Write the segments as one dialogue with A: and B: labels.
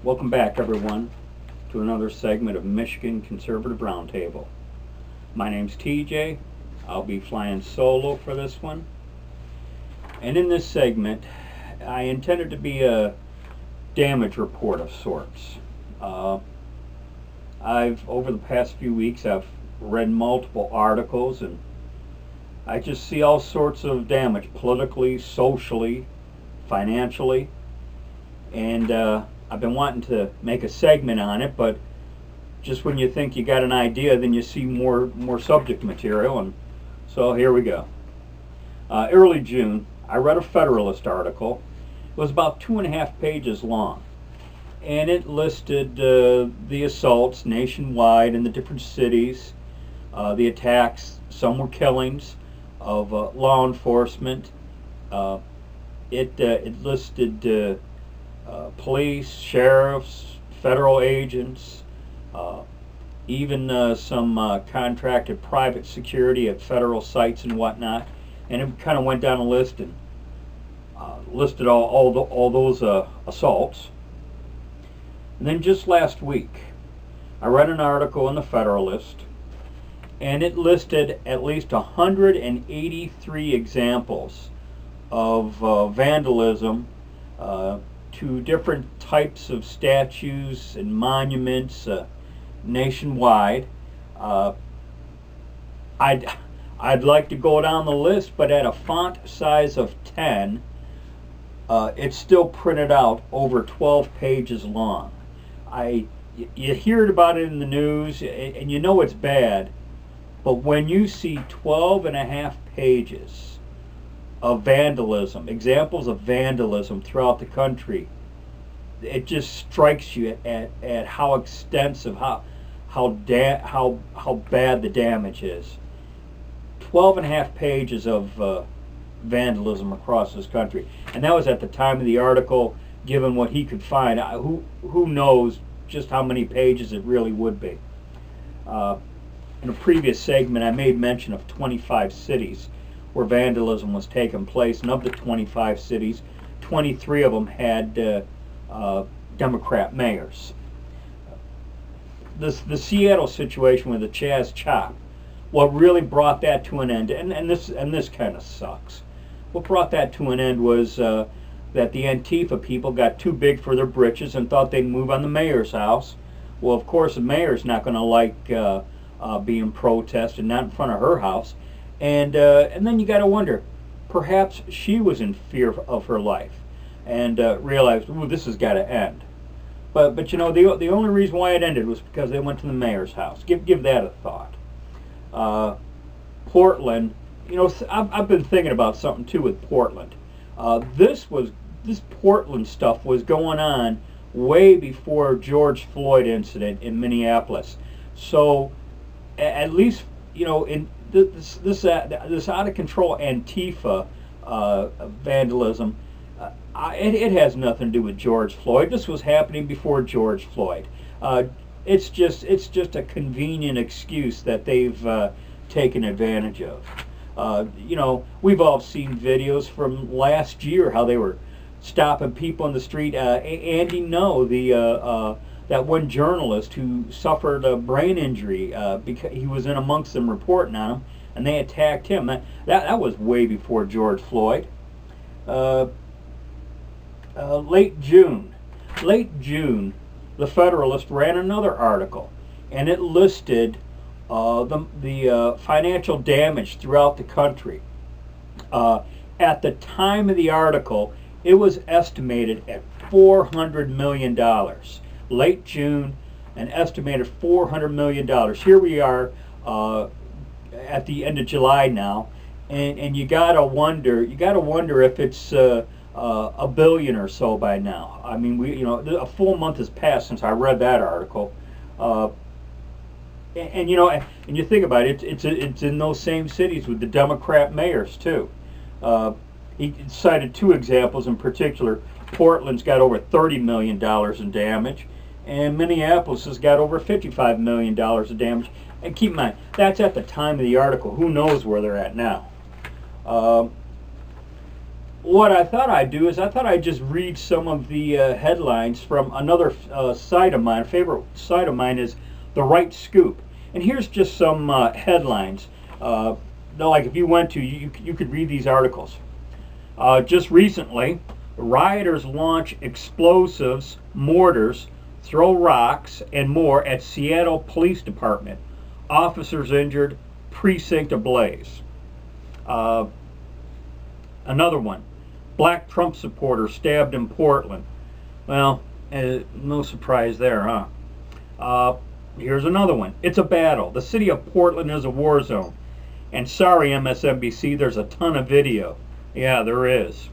A: Welcome back, everyone, to another segment of Michigan Conservative Roundtable. My name's TJ. I'll be flying solo for this one. And in this segment, I intended to be a damage report of sorts. Over the past few weeks, I've read multiple articles, and I just see all sorts of damage, politically, socially, financially, and I've been wanting to make a segment on it, but just when you think you got an idea, then you see more subject material, and so here we go. Early June, I read a Federalist article. It was about 2.5 pages long, and it listed the assaults nationwide in the different cities, the attacks. Some were killings of law enforcement. It listed police, sheriffs, federal agents, even some contracted private security at federal sites and whatnot. And it kind of went down a list and listed all those assaults. And then just last week, I read an article in the Federalist, and it listed at least 183 examples of vandalism to different types of statues and monuments nationwide. I'd like to go down the list, but at a font size of 10, it's still printed out over 12 pages long. You hear about it in the news, and you know it's bad, but when you see 12.5 pages of vandalism, examples of vandalism throughout the country, it just strikes you at how extensive, how bad the damage is. 12.5 pages of vandalism across this country, and that was at the time of the article. Given what he could find, who knows just how many pages it really would be. In a previous segment, I made mention of 25 cities where vandalism was taking place, and of the 25 cities, 23 of them had Democrat mayors. The Seattle situation with the Chaz Chop, what really brought that to an end, and this kind of sucks. What brought that to an end was that the Antifa people got too big for their britches and thought they'd move on the mayor's house. Well, of course, the mayor's not going to like being protested, not in front of her house. And then you got to wonder, perhaps she was in fear of her life and realized, ooh, this has got to end. But you know, the only reason why it ended was because they went to the mayor's house. Give that a thought. Portland, you know, I've been thinking about something too with Portland. This Portland stuff was going on way before George Floyd incident in Minneapolis. So at least, you know, in this out of control Antifa vandalism, it has nothing to do with George Floyd. This was happening before George Floyd. It's just a convenient excuse that they've taken advantage of. You know, we've all seen videos from last year how they were stopping people in the street. Andy Ngo, that one journalist who suffered a brain injury because he was in amongst them reporting on him, and they attacked him. That was way before George Floyd. Late June, the Federalist ran another article, and it listed the financial damage throughout the country. At the time of the article, it was estimated at $400 million. Late June, an estimated $400 million. Here we are at the end of July now, and you gotta wonder if it's a billion or so by now. I mean, a full month has passed since I read that article. And you know, and you think about it, it's in those same cities with the Democrat mayors too. He cited two examples in particular. Portland's got over $30 million in damage, and Minneapolis has got over $55 million of damage. And keep in mind, that's at the time of the article. Who knows where they're at now? what I thought I'd do is I thought I'd just read some of the headlines from another site of mine. A favorite site of mine is The Right Scoop. And here's just some headlines. Like if you went to, you could read these articles. Just recently, rioters launch explosives, mortars, throw rocks, and more at Seattle Police Department. Officers injured, precinct ablaze. Another one. Black Trump supporter stabbed in Portland. Well, no surprise there, huh? Here's another one. It's a battle. The city of Portland is a war zone. And sorry, MSNBC, there's a ton of video. Yeah, there is.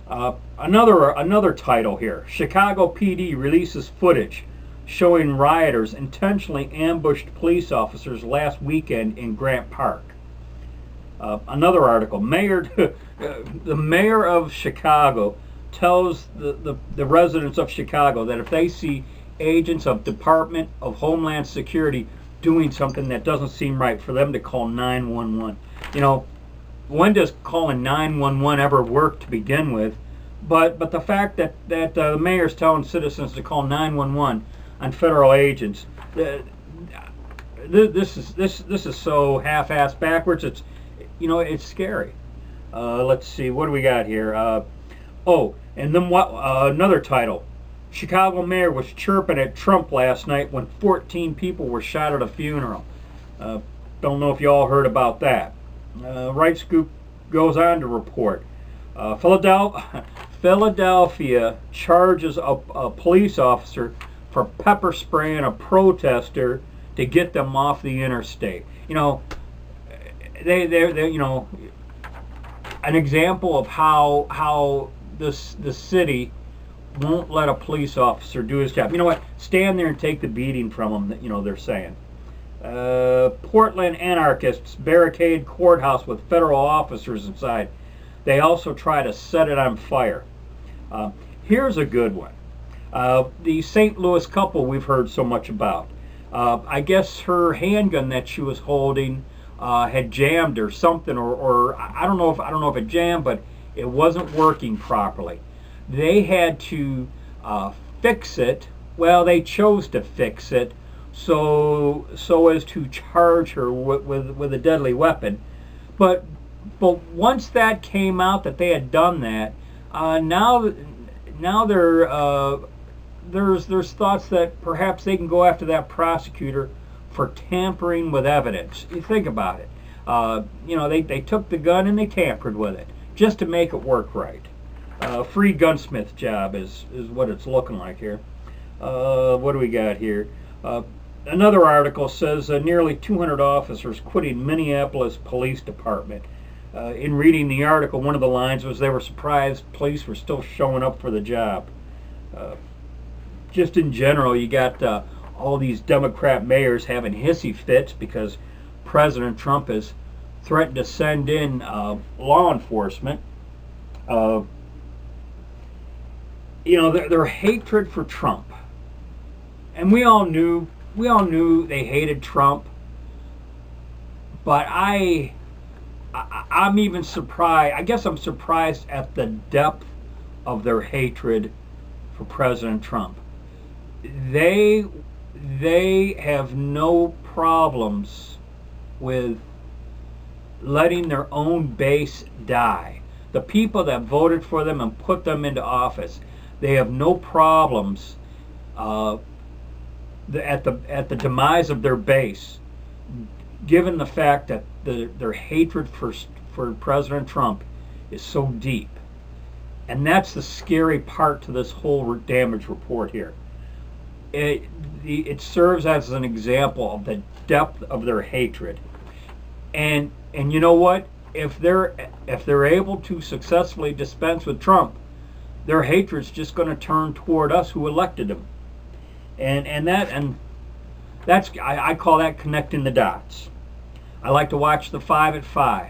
A: Another title here. Chicago PD releases footage showing rioters intentionally ambushed police officers last weekend in Grant Park. Another article. The mayor of Chicago tells the residents of Chicago that if they see agents of Department of Homeland Security doing something that doesn't seem right, for them to call 911. You know, when does calling 911 ever work to begin with? But the fact that the mayor's telling citizens to call 911 on federal agents, this is so half-assed backwards. It's scary. Let's see, what do we got here? And then another title. Chicago mayor was chirping at Trump last night when 14 people were shot at a funeral. Don't know if you all heard about that. Right Scoop goes on to report. Philadelphia charges a police officer for pepper spraying a protester to get them off the interstate. They're an example of how the city won't let a police officer do his job. You know what? Stand there and take the beating from them. They're saying. Portland anarchists barricade courthouse with federal officers inside. They also try to set it on fire. Here's a good one. The St. Louis couple we've heard so much about. I guess her handgun that she was holding had jammed or something, or I don't know if it jammed, but it wasn't working properly. They had to fix it. Well, they chose to fix it so as to charge her with a deadly weapon. But once that came out that they had done that, now there's thoughts that perhaps they can go after that prosecutor for tampering with evidence. You think about it. They took the gun and they tampered with it just to make it work right. Free gunsmith job is what it's looking like here. What do we got here? Another article says nearly 200 officers quitting Minneapolis Police Department. In reading the article, one of the lines was they were surprised police were still showing up for the job. Just in general, you got all these Democrat mayors having hissy fits because President Trump has threatened to send in law enforcement. Their hatred for Trump, and we all knew they hated Trump. But I'm even surprised. I guess I'm surprised at the depth of their hatred for President Trump. They have no problems with letting their own base die. The people that voted for them and put them into office, they have no problems at the demise of their base, given the fact that their hatred for President Trump is so deep. And that's the scary part to this whole damage report here. It serves as an example of the depth of their hatred. And you know what? If they're able to successfully dispense with Trump, their hatred's just going to turn toward us who elected him. And that's I call that connecting the dots. I like to watch the 5 at 5.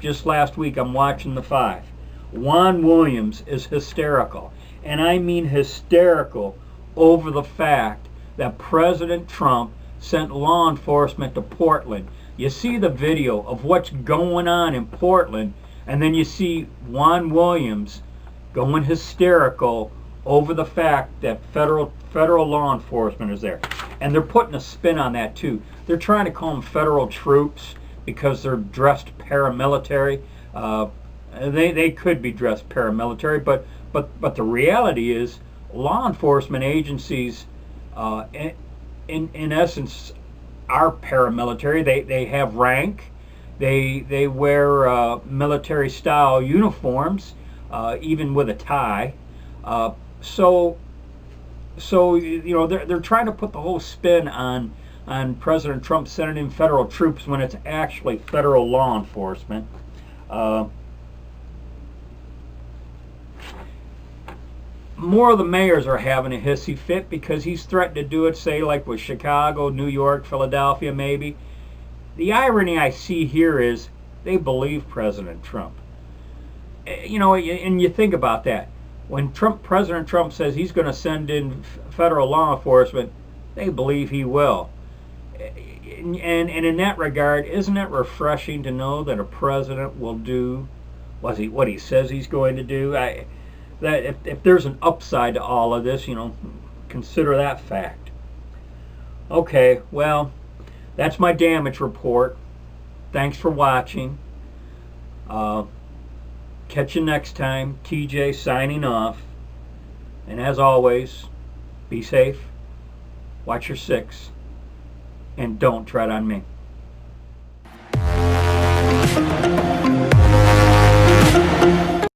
A: Just last week I'm watching the 5. Juan Williams is hysterical, and I mean hysterical, over the fact that President Trump sent law enforcement to Portland. You see the video of what's going on in Portland, And then you see Juan Williams going hysterical over the fact that federal law enforcement is there. And they're putting a spin on that too. They're trying to call them federal troops because they're dressed paramilitary. They could be dressed paramilitary, but the reality is law enforcement agencies in essence are paramilitary. They have rank. They wear military style uniforms, even with a tie. So you know they're trying to put the whole spin on President Trump sending in federal troops when it's actually federal law enforcement. More of the mayors are having a hissy fit because he's threatened to do it, say like with Chicago, New York, Philadelphia maybe. The irony I see here is they believe President Trump. You know, and you think about that. When President Trump says he's going to send in federal law enforcement, they believe he will. And in that regard, isn't it refreshing to know that a president will do what he says he's going to do? That if there's an upside to all of this, you know, consider that fact. Okay, well, that's my damage report. Thanks for watching. Catch you next time. TJ signing off. And as always, be safe, watch your six, and don't tread on me.